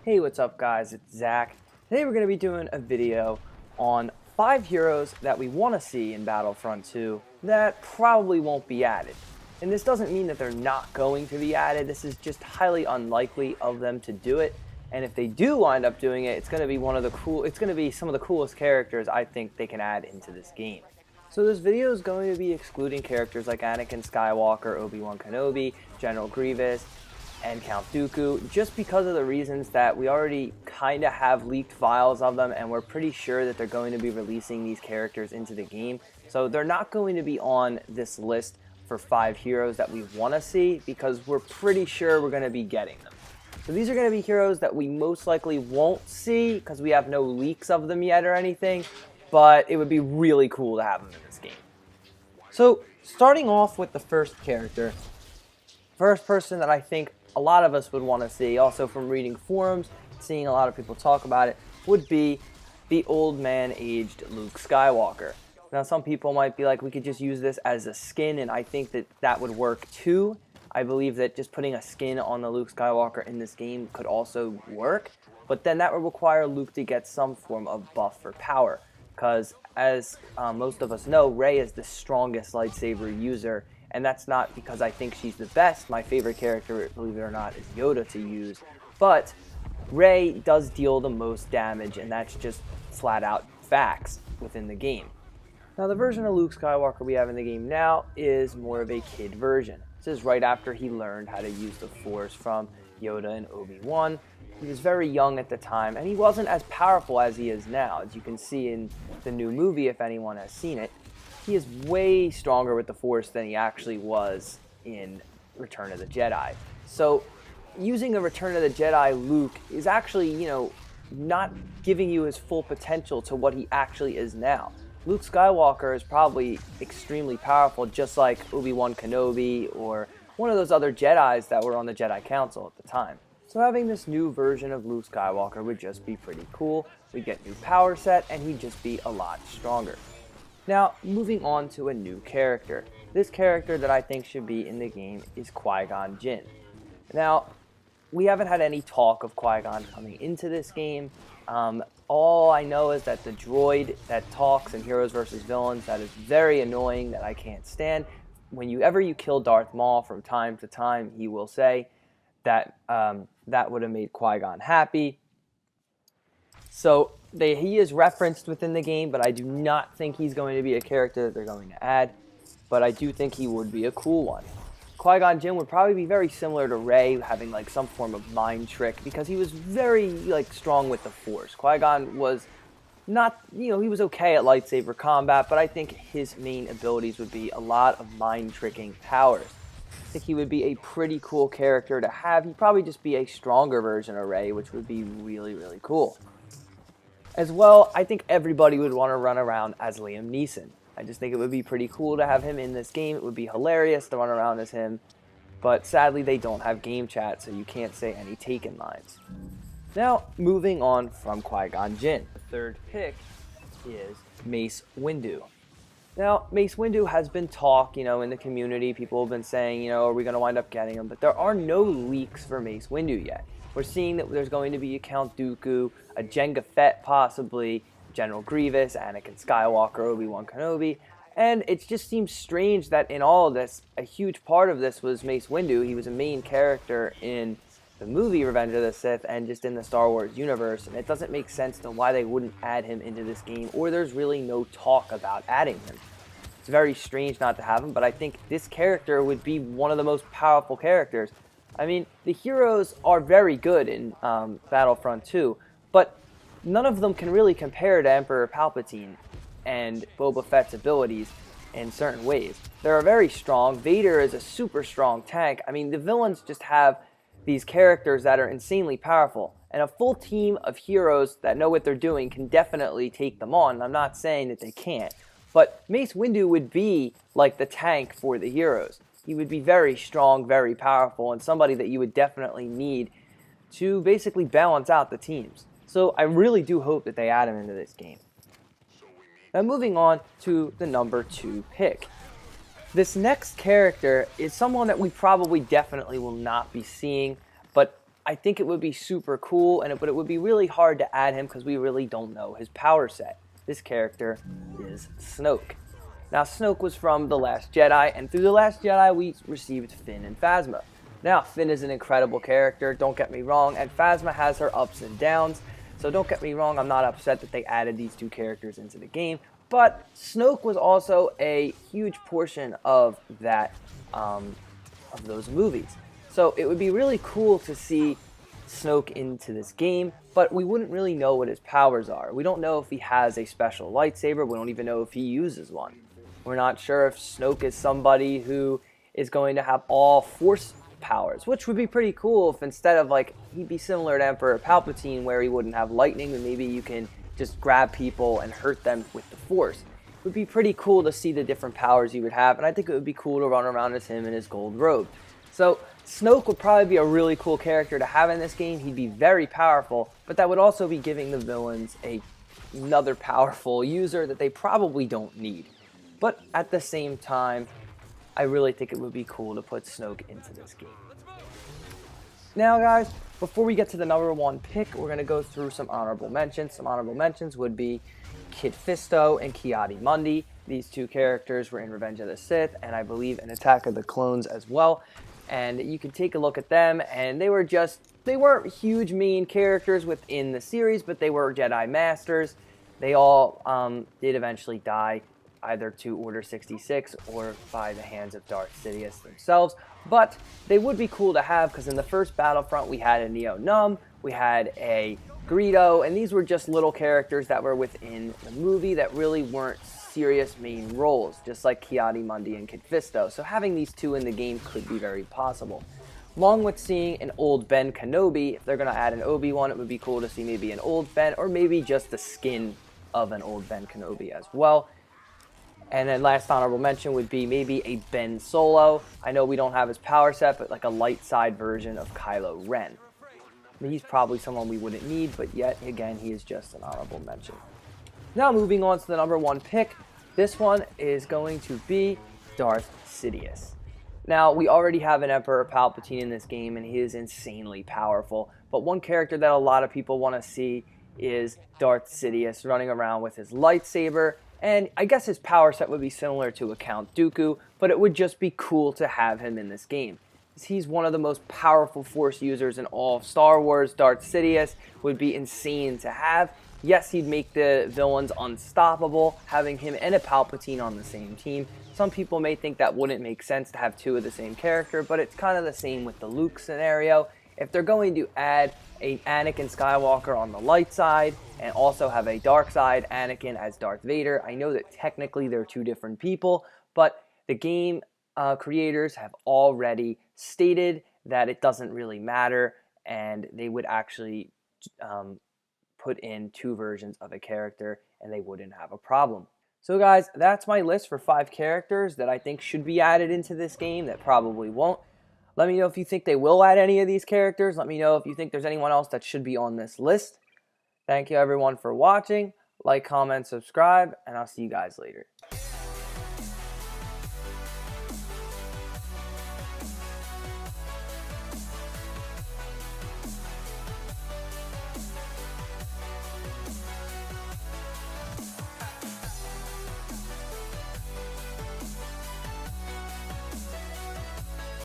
Hey, what's up guys, it's Zach. Today we're going to be doing a video on 5 heroes that we want to see in Battlefront 2 that probably won't be added. And this doesn't mean that they're not going to be added, this is just highly unlikely of them to do it. And if they do wind up doing it, it's going to be some of the coolest characters I think they can add into this game. So this video is going to be excluding characters like Anakin Skywalker, Obi-Wan Kenobi, General Grievous, and Count Dooku, just because of the reasons that we already kind of have leaked files of them, and we're pretty sure that they're going to be releasing these characters into the game. So they're not going to be on this list for 5 heroes that we want to see, because we're pretty sure we're going to be getting them. So these are going to be heroes that we most likely won't see, because we have no leaks of them yet or anything, but it would be really cool to have them in this game. So starting off with the first character, first person that I think a lot of us would want to see, also from reading forums, seeing a lot of people talk about it, would be the old man aged Luke Skywalker. Now some people might be like, we could just use this as a skin, and I think that that would work too. I believe that just putting a skin on the Luke Skywalker in this game could also work, but then that would require Luke to get some form of buff for power, because as most of us know, Rey is the strongest lightsaber user. And that's not because I think she's the best. My favorite character, believe it or not, is Yoda to use. But Rey does deal the most damage, and that's just flat out facts within the game. Now, the version of Luke Skywalker we have in the game now is more of a kid version. This is right after he learned how to use the Force from Yoda and Obi-Wan. He was very young at the time, and he wasn't as powerful as he is now. As you can see in the new movie, if anyone has seen it, he is way stronger with the Force than he actually was in Return of the Jedi. So using a Return of the Jedi Luke is actually, not giving you his full potential to what he actually is now. Luke Skywalker is probably extremely powerful, just like Obi-Wan Kenobi or one of those other Jedis that were on the Jedi Council at the time. So having this new version of Luke Skywalker would just be pretty cool. We'd get new power set, and he'd just be a lot stronger. Now, moving on to a new character. This character that I think should be in the game is Qui-Gon Jinn. Now, we haven't had any talk of Qui-Gon coming into this game. All I know is that the droid that talks in Heroes vs. Villains, that is very annoying, that I can't stand. Whenever you kill Darth Maul from time to time, he will say that that would have made Qui-Gon happy. So he is referenced within the game, but I do not think he's going to be a character that they're going to add. But I do think he would be a cool one. Qui-Gon Jinn would probably be very similar to Rey, having like some form of mind trick, because he was very strong with the Force. Qui-Gon was not, he was okay at lightsaber combat, but I think his main abilities would be a lot of mind tricking powers. I think he would be a pretty cool character to have. He'd probably just be a stronger version of Rey, which would be really, really cool. As well, I think everybody would want to run around as Liam Neeson. I just think it would be pretty cool to have him in this game. It would be hilarious to run around as him. But sadly, they don't have game chat, so you can't say any Taken lines. Now, moving on from Qui-Gon Jinn. The third pick is Mace Windu. Now, Mace Windu has been talk, in the community. People have been saying, are we going to wind up getting him? But there are no leaks for Mace Windu yet. We're seeing that there's going to be a Count Dooku, a Jango Fett possibly, General Grievous, Anakin Skywalker, Obi-Wan Kenobi, and it just seems strange that in all of this, a huge part of this was Mace Windu. He was a main character in the movie Revenge of the Sith and just in the Star Wars universe, and it doesn't make sense to why they wouldn't add him into this game, or there's really no talk about adding him. It's very strange not to have him, but I think this character would be one of the most powerful characters. I mean, the heroes are very good in Battlefront 2, but none of them can really compare to Emperor Palpatine and Boba Fett's abilities in certain ways. They're very strong. Vader is a super strong tank. I mean, the villains just have these characters that are insanely powerful, and a full team of heroes that know what they're doing can definitely take them on. I'm not saying that they can't, but Mace Windu would be like the tank for the heroes. He would be very strong, very powerful, and somebody that you would definitely need to basically balance out the teams. So I really do hope that they add him into this game. Now moving on to the number 2 pick. This next character is someone that we probably definitely will not be seeing, but I think it would be super cool, but it would be really hard to add him because we really don't know his power set. This character is Snoke. Now, Snoke was from The Last Jedi, and through The Last Jedi, we received Finn and Phasma. Now, Finn is an incredible character, don't get me wrong, and Phasma has her ups and downs, so don't get me wrong, I'm not upset that they added these two characters into the game, but Snoke was also a huge portion of that, of those movies. So it would be really cool to see Snoke into this game, but we wouldn't really know what his powers are. We don't know if he has a special lightsaber. We don't even know if he uses one. We're not sure if Snoke is somebody who is going to have all Force powers, which would be pretty cool if instead of he'd be similar to Emperor Palpatine where he wouldn't have lightning, and maybe you can just grab people and hurt them with the Force. It would be pretty cool to see the different powers he would have, and I think it would be cool to run around as him in his gold robe. So Snoke would probably be a really cool character to have in this game. He'd be very powerful, but that would also be giving the villains another powerful user that they probably don't need. But at the same time, I really think it would be cool to put Snoke into this game. Now guys, before we get to the number one pick, we're going to go through some honorable mentions. Some honorable mentions would be Kit Fisto and Ki-Adi-Mundi. These two characters were in Revenge of the Sith, and I believe in Attack of the Clones as well. And you can take a look at them, and they weren't huge main characters within the series, but they were Jedi Masters. They all did eventually die, either to Order 66 or by the hands of Darth Sidious themselves. But they would be cool to have, because in the first Battlefront we had a Neo-Num, we had a Greedo, and these were just little characters that were within the movie that really weren't serious main roles, just like Ki-Adi-Mundi and Kit Fisto. So having these two in the game could be very possible. Along with seeing an old Ben Kenobi, if they're going to add an Obi-Wan, it would be cool to see maybe an old Ben, or maybe just the skin of an old Ben Kenobi as well. And then last honorable mention would be maybe a Ben Solo. I know we don't have his power set, but like a light side version of Kylo Ren. I mean, he's probably someone we wouldn't need, but yet again, he is just an honorable mention. Now moving on to the number one pick. This one is going to be Darth Sidious. Now, we already have an Emperor Palpatine in this game, and he is insanely powerful. But one character that a lot of people want to see is Darth Sidious running around with his lightsaber. And I guess his power set would be similar to a Count Dooku, but it would just be cool to have him in this game. He's one of the most powerful Force users in all of Star Wars. Darth Sidious would be insane to have. Yes, he'd make the villains unstoppable, having him and a Palpatine on the same team. Some people may think that wouldn't make sense to have two of the same character, but it's kind of the same with the Luke scenario. If they're going to add a Anakin Skywalker on the light side and also have a dark side Anakin as Darth Vader, I know that technically they're two different people, but the game creators have already stated that it doesn't really matter, and they would actually put in two versions of a character and they wouldn't have a problem. So guys, that's my list for 5 characters that I think should be added into this game that probably won't. Let me know if you think they will add any of these characters. Let me know if you think there's anyone else that should be on this list. Thank you everyone for watching. Like, comment, subscribe, and I'll see you guys later.